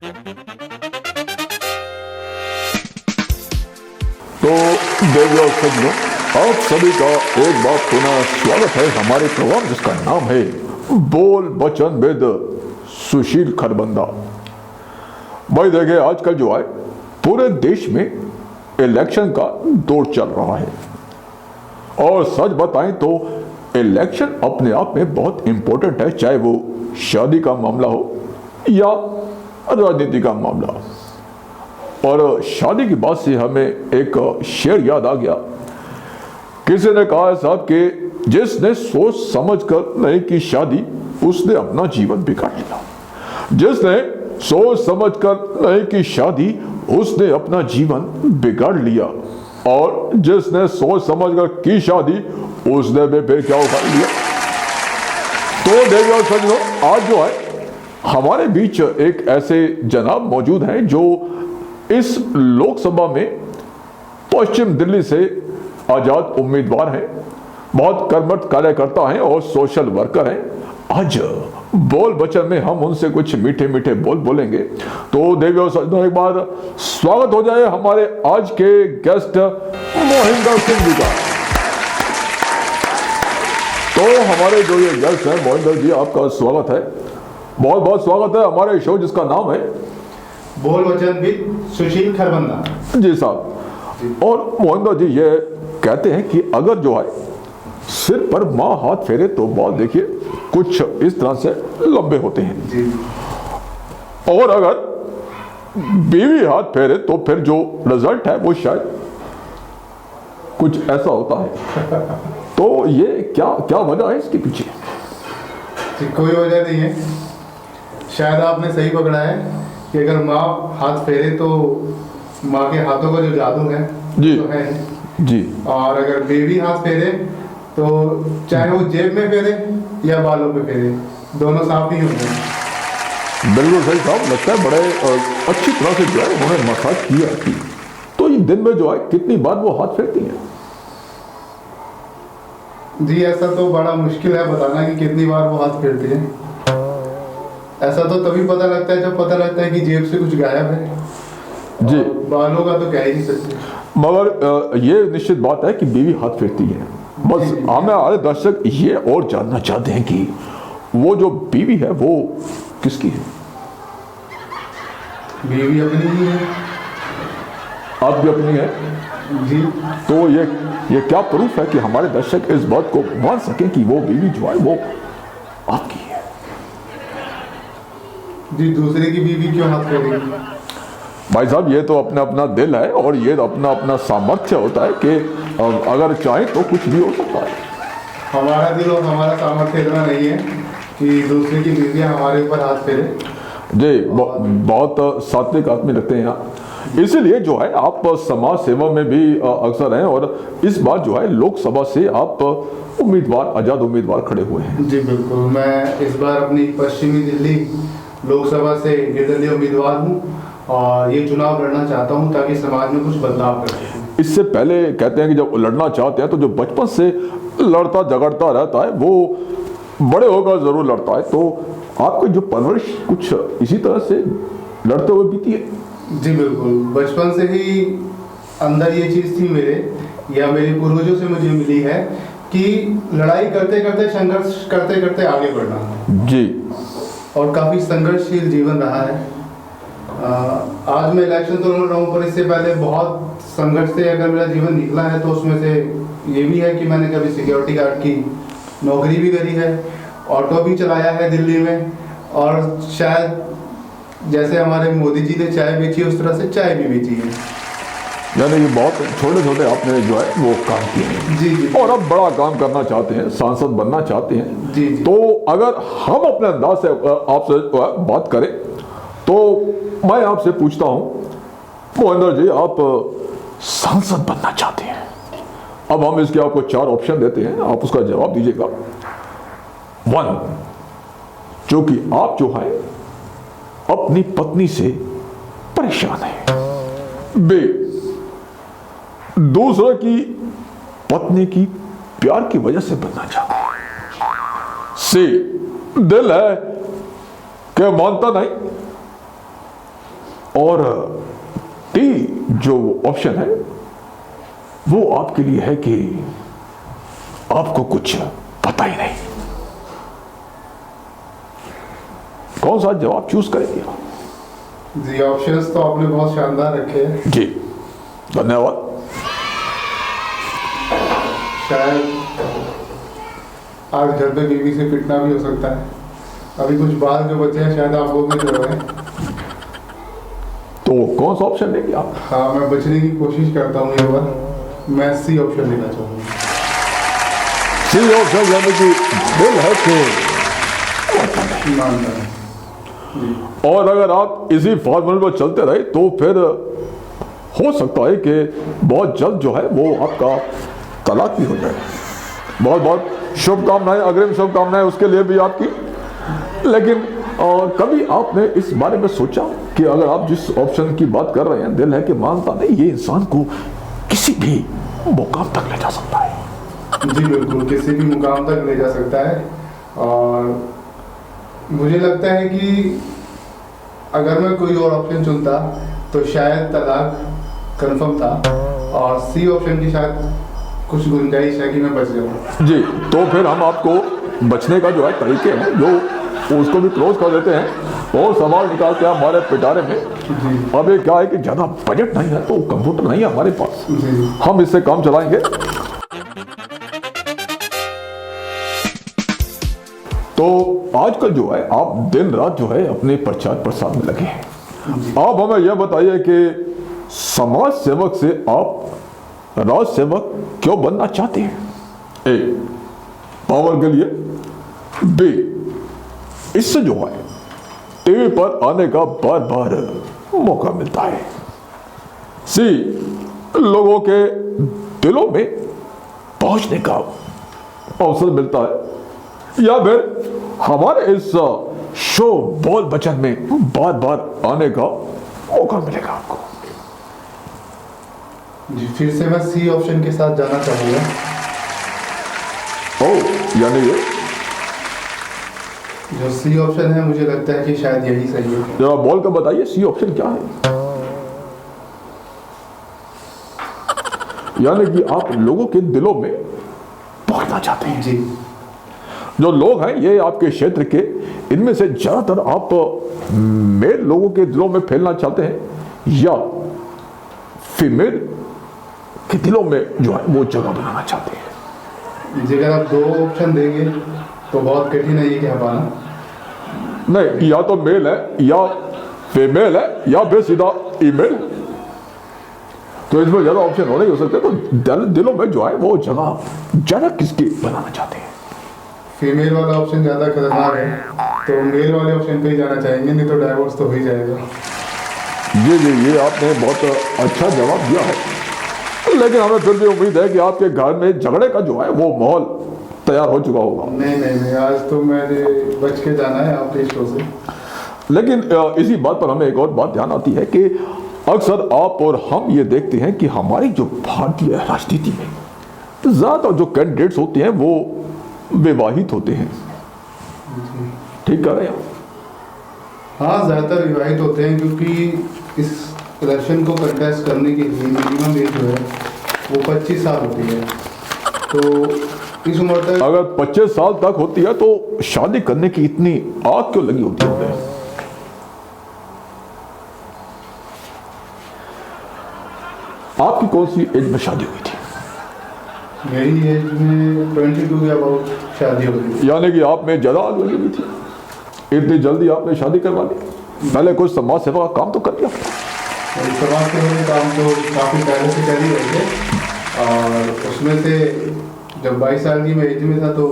तो देवियों सज्जनों, आप सभी का एक बार पुनः स्वागत है हमारे प्रोग्राम जिसका नाम है बोल बचन विद सुशील खरबंदा। भाई देखिए, आजकल जो है पूरे देश में इलेक्शन का दौर चल रहा है और सच बताएं तो इलेक्शन अपने आप में बहुत इंपॉर्टेंट है, चाहे वो शादी का मामला हो या राजनीति का मामला। और शादी की बात से हमें एक शेर याद आ गया। किसी ने कहा साहब कि जिसने सोच समझ कर नहीं की शादी उसने अपना जीवन बिगाड़ लिया। जिसने सोच समझ कर नहीं की शादी उसने अपना जीवन बिगाड़ लिया, और जिसने सोच समझ कर की शादी उसने भी फिर क्या उखाड़ लिया। तो देखिए और सज्जनों, आज जो है हमारे बीच एक ऐसे जनाब मौजूद हैं जो इस लोकसभा में पश्चिम दिल्ली से आजाद उम्मीदवार हैं, बहुत कर्मठ कार्यकर्ता हैं और सोशल वर्कर हैं। आज बोल बचन में हम उनसे कुछ मीठे मीठे बोल बोलेंगे। तो देवियों सज्जनों, एक बार स्वागत हो जाए हमारे आज के गेस्ट मोहिंदर सिंह जी का। तो हमारे जो ये गेस्ट हैं मोहिंदर जी, आपका स्वागत है, बहुत बहुत स्वागत है हमारे शो जिसका नाम है बोल वचन विद सुशील खरबंदा। जी साहब। और मोहिंदर जी ये कहते हैं कि अगर जो है सिर पर माँ हाथ फेरे तो बाल देखिए कुछ इस तरह से लंबे होते हैं जी। और अगर बीवी हाथ फेरे तो फिर जो रिजल्ट है वो शायद कुछ ऐसा होता है। तो ये क्या क्या वजह है इसके पीछे? कोई वजह नहीं है, शायद आपने सही पकड़ा है कि अगर माँ हाथ फेरे तो माँ के हाथों का जो जादू है जी तो है जी, और अगर बेबी हाथ फेरे तो चाहे वो जेब में फेरे या बालों पे फेरे, दोनों साफ ही होंगे। बिल्कुल सही साहब, लगता है बड़े अच्छी तरह से जो है उन्होंने मसाज किया थी। तो ये दिन में जो है कितनी बार वो हाथ फेरती हैं? जी ऐसा तो बड़ा मुश्किल है बताना कि कितनी बार वो हाथ फेरती है। ऐसा तो तभी पता लगता है जब पता लगता है कि जेब से कुछ गायब है जी। बालों का तो कह ही नहीं सकते। मगर ये निश्चित बात है कि बीवी हाथ फेरती है। बस हमारे दर्शक ये और जानना चाहते हैं कि वो जो बीवी है वो किसकी है? बीवी अपनी ही है। आपकी अपनी है जी। तो ये क्या प्रूफ है कि हमारे दर्शक इस बात को मान सकें कि वो बीवी जो है वो आपकी है? जी, दूसरे की बीवी क्यों हाथ फेरेगी? भाई साहब, ये तो अपना अपना दिल है और ये अपना अपना सामर्थ्य होता है कि अगर चाहे तो कुछ भी हो सकता है। हमारा दिल और हमारा सामर्थ्य इतना नहीं है कि दूसरे की बीवियां हमारे ऊपर हाथ फेरे। जी, बहुत सात्विक आदमी लगते हैं यहाँ, इसीलिए जो है आप समाज सेवा में भी अक्सर हैं और इस बार जो है लोकसभा से आप उम्मीदवार, आजाद उम्मीदवार खड़े हुए हैं। जी बिल्कुल, मैं इस बार अपनी पश्चिमी दिल्ली लोकसभा से निर्दलीय उम्मीदवार हूँ और ये चुनाव लड़ना चाहता हूँ ताकि समाज में कुछ बदलाव कर सकूँ। इससे पहले कहते हैं कि जब लड़ना चाहते हैं तो जो बचपन से लड़ता झगड़ता रहता है वो बड़े होकर जरूर लड़ता है। तो आपकी जो परवरिश कुछ इसी तरह से लड़ते हुए बीती है? जी बिल्कुल, बचपन से ही अंदर ये चीज़ थी मेरे या मेरे पूर्वजों से मुझे मिली है कि लड़ाई करते करते, संघर्ष करते करते आगे बढ़ना। जी। और काफ़ी संघर्षशील जीवन रहा है। आज मैं इलेक्शन तो लड़ रहा हूँ पर इससे पहले बहुत संघर्ष से अगर मेरा जीवन निकला है तो उसमें से ये भी है कि मैंने कभी सिक्योरिटी गार्ड की नौकरी भी करी है, ऑटो भी चलाया है दिल्ली में, और शायद जैसे हमारे मोदी जी ने चाय बेची उस तरह से चाय भी बेची है। यानी कि बहुत छोटे छोटे आपने जो है वो काम किए हैं। जी जी। और अब बड़ा काम करना चाहते हैं, सांसद बनना चाहते हैं। जी जी। तो अगर हम अपने अंदाज से आपसे बात करें तो मैं आपसे पूछता हूं मोहिंदर जी, आप सांसद बनना चाहते हैं, अब हम इसके आपको 4 ऑप्शन देते हैं, आप उसका जवाब दीजिएगा। 1, जो कि आप जो है अपनी पत्नी से परेशान है। बी, दूसरे की पत्नी की प्यार की वजह से बनना चाहते हैं। सी, दिल है कि मानता नहीं, और टी जो ऑप्शन है वो आपके लिए है कि आपको कुछ पता ही नहीं। कौन सा जवाब चूज करेंगे? जी, ऑप्शंस तो आपने बहुत शानदार रखे हैं। जी धन्यवाद। शायद आज घर पे बीवी से पिटना भी हो सकता है। अभी कुछ बाल जो बचे हैं शायद आप वो भी जो है। तो कौन सा ऑप्शन लेंगे आप? हाँ, मैं बचने की कोशिश करता हूँ ये बार। मैं सी ऑप्शन लेना चाहूँगा। सी ऑप्शन यानी कि दिल है कि मानता है। और अगर आप इसी फॉर्मूले पर चलते रहे तो फिर हो सकता है कि बहुत जल्द जो है वो आपका तलाक भी हो जाए। बहुत बहुत शुभकामनाएं, अग्रिम शुभकामनाएं उसके लिए भी आपकी। लेकिन कभी आपने इस बारे में सोचा कि अगर आप जिस ऑप्शन की बात कर रहे हैं, दिल है कि मानता नहीं, ये इंसान को किसी भी मुकाम तक ले जा सकता है? जी बिल्कुल, किसी भी मुकाम तक ले जा सकता है। और मुझे लगता है कि अगर मैं कोई और ऑप्शन चुनता तो शायद तलाक कंफर्म था, और सी ऑप्शन की शायद कुछ गुंजाइश है कि मैं बच जाऊँ। जी, तो फिर हम आपको बचने का जो है तरीके हैं जो उसको भी क्लोज कर देते हैं और सवाल निकालते हैं हमारे पिटारे में। जी। अब ये क्या है कि ज़्यादा बजट नहीं है तो कंप्यूटर नहीं है हमारे पास, जी। हम इससे काम चलाएंगे। तो आजकल जो है आप दिन रात जो है अपने प्रचार प्रसार में लगे हैं। आप हमें यह बताइए कि समाज सेवक से आप राज सेवक क्यों बनना चाहते हैं? ए, पावर के लिए। बी, इससे जो है टीवी पर आने का बार बार मौका मिलता है। सी, लोगों के दिलों में पहुंचने का अवसर मिलता है। या फिर हमारे इस शो बोल बचन में बार बार आने का मौका मिलेगा आपको। जी, फिर से मैं सी ऑप्शन के साथ जाना चाहूँगा। ओ, यानी ये जो सी ऑप्शन है मुझे लगता है कि शायद यही सही है। जरा बोल कर बताइए सी ऑप्शन क्या है? यानी कि आप लोगों के दिलों में पहुंचना चाहते हैं। जी। जो लोग हैं ये आपके क्षेत्र के, इनमें से ज्यादातर आप मेल लोगों के दिलों में फैलना चाहते हैं या फीमेल के दिलों में जो है वो जगह बनाना चाहते हैं? जी, अगर आप दो ऑप्शन देंगे तो बहुत कठिन है ये कह पाना। नहीं, या तो मेल है या फीमेल है या फिर सीधा ईमेल। तो इसमें ज्यादा ऑप्शन हो नहीं हो सकते। तो दिलों में जो है वो जगह ज्यादा किसकी बनाना चाहते हैं? फीमेल वाला ऑप्शन ज़्यादा खतरनाक है, तो मेल वाले ऑप्शन पे ही जाना चाहेंगे, नहीं तो डाइवोर्स तो हो ही जाएगा। जी, ये आपने बहुत अच्छा जवाब दिया है। लेकिन हमें फिर भी उम्मीद है कि आपके घर में झगड़े का जो है वो माहौल तैयार हो चुका होगा। नहीं, आज तो मैंने बच के जाना है आपके शो से। लेकिन इसी बात पर हमें एक और बात ध्यान आती है कि अक्सर आप और हम ये देखते हैं कि हमारी जो भारतीय राजनीति में ज़्यादातर जो कैंडिडेट्स होते हैं वो विवाहित होते हैं। ठीक कह रहे हैं? हाँ, ज़्यादातर विवाहित होते हैं, क्योंकि इस इलेक्शन को कंटेस्ट करने के लिए मिनिमम एज जो है वो 25 साल होती है। तो इस उम्र तक अगर 25 साल तक होती है तो शादी करने की इतनी आग क्यों लगी होती है? आपकी कौन सी एज में शादी हुई थी? मेरी एज में 22 के अबाउट शादी हो गई। यानी कि आप में ज्यादा आग लगी हुई थी, इतनी जल्दी आपने शादी करवा ली? पहले कुछ समाज सेवा का काम तो कर लिया? समाज सेवा के काम तो काफ़ी पहले से कर ही रहे थे, और उसमें से जब 22 साल की मैं एज में था तो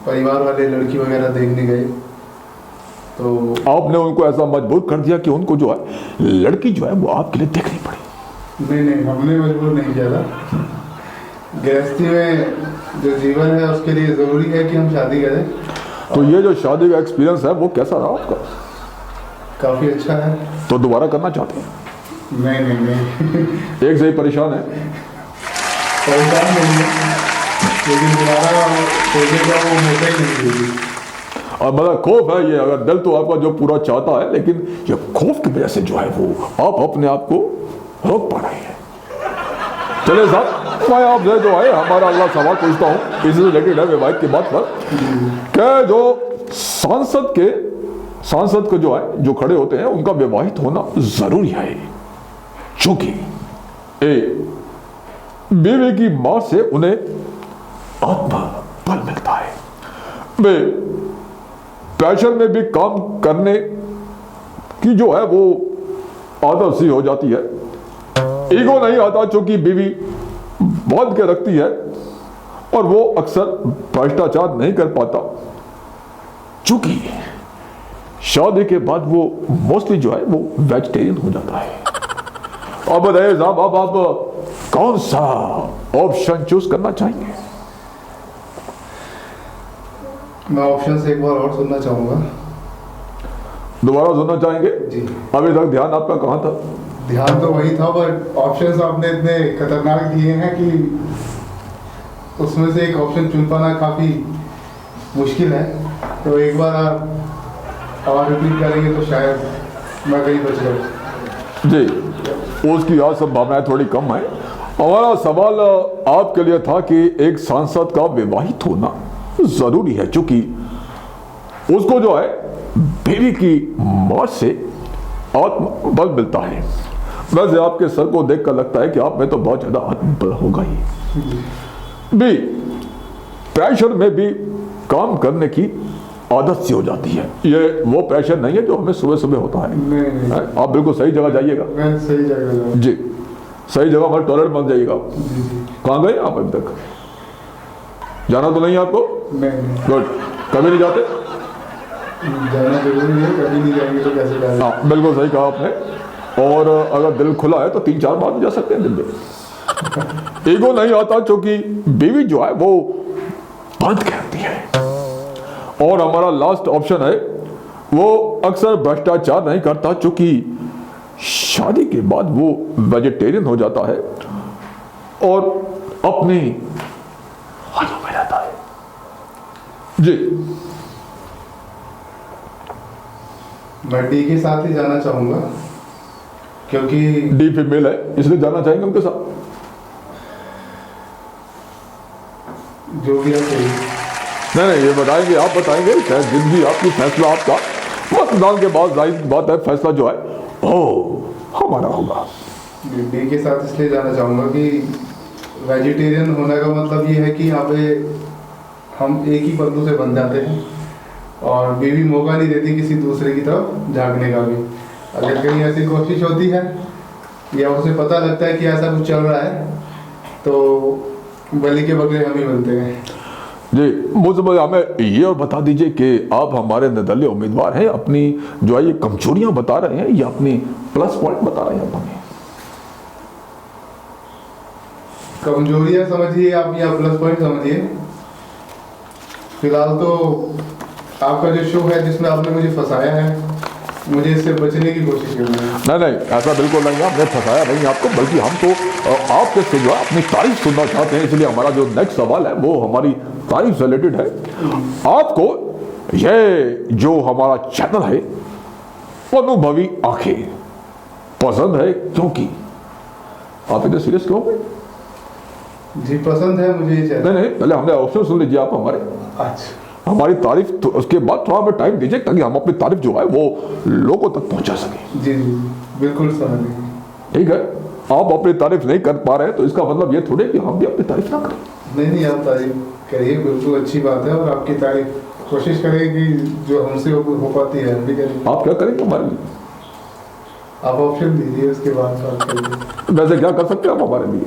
परिवार वाले लड़की वगैरह देखने गए, तो आपने उनको ऐसा मजबूर कर दिया कि उनको जो है लड़की जो है वो आपके लिए देखनी पड़ी? नहीं, हमने मजबूर नहीं किया था। गृहस्थी में जो जीवन है उसके लिए ज़रूरी है कि हम शादी करें। तो ये जो शादी का एक्सपीरियंस है वो कैसा रहा आपका? काफ़ी अच्छा है। तो दोबारा करना चाहते हैं? नहीं। एक से ही परेशान है? परेशान नहीं है, लेकिन दोबारा सोचने का वो मौका ही नहीं मिलेगी। और मतलब खौफ है ये, अगर दिल तो आपका जो पूरा चाहता है, लेकिन ये खौफ की वजह से जो है वो आप अपने आप को रोक पा रहे हैं। चले साहब, मैं आपसे जो है हमारा अगला सवाल पूछता हूँ, इससे रिलेटेड है वैवाहिक की बात पर। क्या जो सांसद को जो है जो खड़े होते हैं उनका विवाहित होना जरूरी है, क्योंकि बीवी की मौत से उन्हें आत्मबल मिलता है, वे पैशन में भी काम करने की जो है वो आदत सी हो जाती है, ईगो नहीं आता क्योंकि बीवी बांध के रखती है, और वो अक्सर भ्रष्टाचार नहीं कर पाता क्योंकि शादी के बाद वो मोस्टली जो है वो वेजिटेरियन हो जाता है। अब बताइए साहब, अब आप कौन सा ऑप्शन चूज करना चाहेंगे? मैं ऑप्शन से एक बार और सुनना चाहूंगा। दोबारा सुनना चाहेंगे जी। अभी तक ध्यान आपका कहाँ था? ध्यान तो वही था, पर ऑप्शंस आपने इतने खतरनाक दिए हैं कि उसमें से एक ऑप्शन चुन पाना काफ़ी मुश्किल है। तो एक बार आप और रिपीट करेंगे तो शायद मैं कहीं बच जाऊँ। जी, उसकी आज संभावनाएं थोड़ी कम है। हमारा सवाल आपके लिए था कि एक सांसद का विवाहित होना जरूरी है क्योंकि उसको जो है बीवी की मौत से आत्मबल मिलता है। वैसे आपके सर को देखकर लगता है कि आप में तो बहुत ज्यादा आत्मबल होगा ही। बी, प्रेशर में भी काम करने की आदत सी हो जाती है। ये वो प्रेशर नहीं है जो हमें सुबह सुबह होता है। नहीं। आप बिल्कुल सही जगह जाइएगा। मैं सही जगह जाऊँ। जी, सही जगह हमारे टॉयलेट बन जाइएगा। कहाँ गए आप अभी तक? जाना तो नहीं आपको? नहीं। गुड। कभी नहीं जाते? जाना जरूरी है, कभी नहीं जाएंगे तो कैसे जाएंगे? हाँ, बिल्कुल सही कहा आपने। और अगर दिल खुला है तो 3-4 बार भी जा सकते हैं दिन में। ईगो नहीं आता क्योंकि बीवी जो है वो बंद करती है। और हमारा लास्ट ऑप्शन है, वो अक्सर भ्रष्टाचार नहीं करता क्योंकि शादी के बाद वो वेजिटेरियन हो जाता है और अपनी हाथों में रहता है। जी, मैं डी के साथ ही जाना चाहूंगा क्योंकि डी फीमेल है इसलिए जाना चाहेंगे उनके साथ। जो भी है सही। नहीं, ये बताएंगे, आप बताएंगे, शायद जिंदगी आपकी, फैसला आपका। मतदान के बाद जाहिर बात है फैसला जो है हमारा होगा। डी के साथ इसलिए जाना चाहूँगा कि वेजिटेरियन होने का मतलब ये है कि यहाँ पे हम एक ही पल्लू से बन जाते हैं और बीवी मौका नहीं देती किसी दूसरे की तरफ झाँकने का भी। अगर कहीं ऐसी कोशिश होती है या उसे पता लगता है कि ऐसा कुछ चल रहा है तो बलि के बकरे हम ही बनते हैं। जी, मुझे हमें ये और बता दीजिए कि आप हमारे निर्दलीय उम्मीदवार हैं, अपनी जो है ये कमजोरियां बता रहे हैं या अपनी प्लस पॉइंट बता रहे हैं? हमें कमजोरियां समझिए आप या प्लस पॉइंट समझिए। फिलहाल तो आपका जो शो है जिसमें आपने मुझे फंसाया है, मुझे इससे बचने की कोशिश करनी है। नहीं, ऐसा बिल्कुल नहीं है, हमने फंसाया नहीं आपको, बल्कि हम तो आपके से जो है अपनी तारीफ सुनना चाहते हैं। इसलिए हमारा जो नेक्स्ट सवाल है वो हमारी तारीफ से रिलेटेड है। आपको ये जो हमारा चैनल है अनुभवी आंखें पसंद है क्योंकि आप इतने सीरियस क्यों हो? जी पसंद है मुझे ये चैनल। नहीं, पहले हमने ऑप्शन सुन लीजिए आप हमारे। अच्छा, हमारी तारीफ तो उसके बाद थोड़ा हमें टाइम दीजिए ताकि हम अपनी तारीफ जो है वो लोगों तक पहुंचा सके। जी जी बिल्कुल समझ गए। ठीक है, आप अपनी तारीफ नहीं कर पा रहे हैं तो इसका मतलब ये थोड़े कि हम भी अपनी तारीफ ना करें। नहीं, आप तारीफ करिए, बिल्कुल अच्छी बात है और आपकी तारीफ कोशिश करें कि जो हमसे हो पाती है हम भी करें। आप क्या करेंगे हमारे लिए? आप ऑप्शन दीजिए उसके बाद बात करिए। वैसे क्या कर सकते हैं आप हमारे लिए?